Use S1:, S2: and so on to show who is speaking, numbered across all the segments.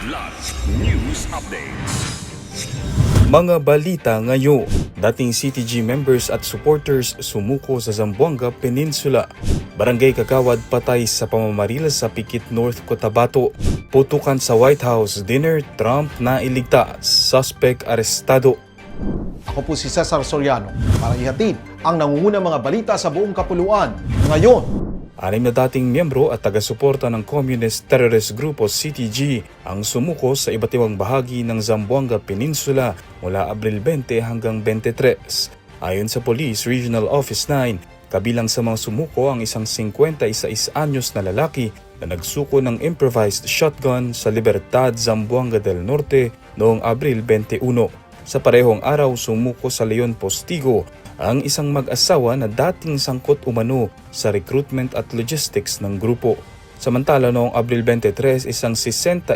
S1: Kidlat News Updates.
S2: Mga balita ngayon, dating CTG members at supporters sumuko sa Zamboanga Peninsula. Barangay Kagawad patay sa pamamaril sa Pikit North Cotabato. Putukan sa White House dinner, Trump na iligtas, suspect arestado.
S3: Ako po si Cesar Soriano para ihatid ang nangungunang mga balita sa buong kapuluan ngayon.
S2: 6 na dating miyembro at taga-suporta ng Communist Terrorist Grupo CTG ang sumuko sa iba't ibang bahagi ng Zamboanga Peninsula mula Abril 20 hanggang 23. Ayon sa Police Regional Office 9, kabilang sa mga sumuko ang isang 51 anyos na lalaki na nagsuko ng improvised shotgun sa Libertad, Zamboanga del Norte noong Abril 21. Sa parehong araw, sumuko sa Leon Postigo ang isang mag-asawa na dating sangkot umano sa recruitment at logistics ng grupo. Samantala noong Abril 23, isang 69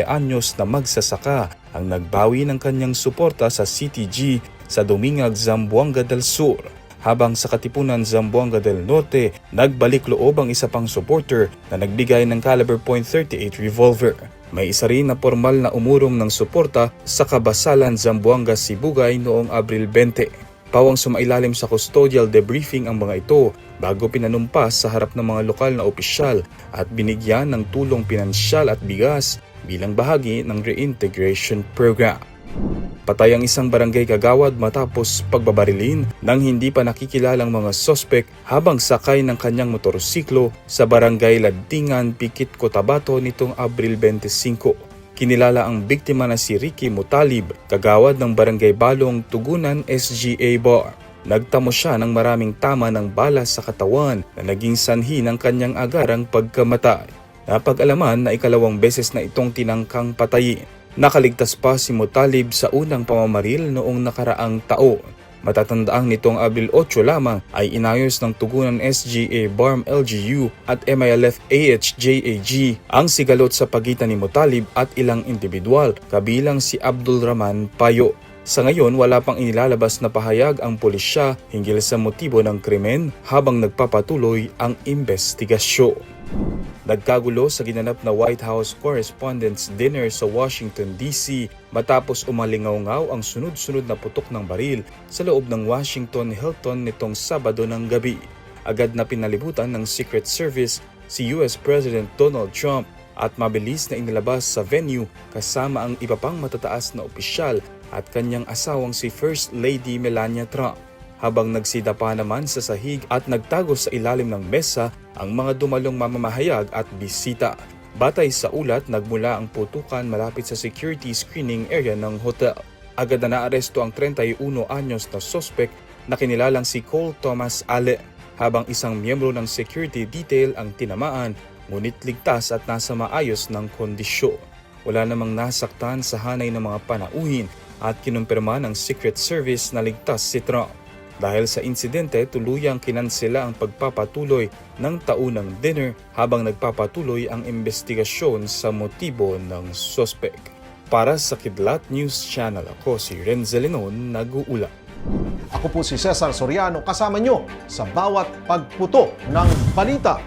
S2: anyos na magsasaka ang nagbawi ng kanyang suporta sa CTG sa Dumingag, Zamboanga del Sur. Habang sa Katipunan, Zamboanga del Norte, nagbalik loob ang isa pang supporter na nagbigay ng caliber .38 revolver. May isa rin na formal na umurong ng suporta sa Kabasalan, Zamboanga, Sibugay noong Abril 20. Pawang sumailalim sa custodial debriefing ang mga ito bago pinanumpas sa harap ng mga lokal na opisyal at binigyan ng tulong pinansyal at bigas bilang bahagi ng reintegration program. Patay ang isang barangay kagawad matapos pagbabarilin ng hindi pa nakikilalang mga sospek habang sakay ng kanyang motorsiklo sa barangay Ladingan, Pikit, Cotabato nitong Abril 25. Kinilala ang biktima na si Ricky Mutalib, kagawad ng Barangay Balong, Tugunan, SGA Bar. Nagtamo siya ng maraming tama ng bala sa katawan na naging sanhi ng kanyang agarang pagkamatay. Napag-alaman na ikalawang beses na itong tinangkang patayin. Nakaligtas pa si Mutalib sa unang pamamaril noong nakaraang taon. Matatandaang nitong Abril 8 lamang ay inayos ng Tugunan SGA BARM LGU at MILF AHJAG ang sigalot sa pagitan ni Mutalib at ilang individual kabilang si Abdul Rahman Payo. Sa ngayon wala pang inilalabas na pahayag ang pulisya hinggil sa motibo ng krimen habang nagpapatuloy ang investigasyon. Nagkagulo sa ginanap na White House Correspondents' Dinner sa Washington, D.C. matapos umalingaw-ngaw ang sunod-sunod na putok ng baril sa loob ng Washington Hilton nitong Sabado ng gabi. Agad na pinalibutan ng Secret Service si US President Donald Trump at mabilis na inilabas sa venue kasama ang iba pang matataas na opisyal at kanyang asawang si First Lady Melania Trump. Habang nagsidapa naman sa sahig at nagtago sa ilalim ng mesa ang mga dumalong mamamahayag at bisita. Batay sa ulat, nagmula ang putukan malapit sa security screening area ng hotel. Agad na naaresto ang 31 anyos na suspect na kinilalang si Cole Thomas Ale, habang isang miyembro ng security detail ang tinamaan, ngunit ligtas at nasa maayos ng kondisyon. Wala namang nasaktan sa hanay ng mga panauhin at kinumpirma ng Secret Service na ligtas si Trump. Dahil sa insidente, tuluyang kinansela ang pagpapatuloy ng taunang dinner habang nagpapatuloy ang investigasyon sa motibo ng sospek. Para sa Kidlat News Channel, ako si Renzel Lenon, nag-uula.
S3: Ako po si Cesar Soriano, kasama nyo sa bawat pagputo ng balita.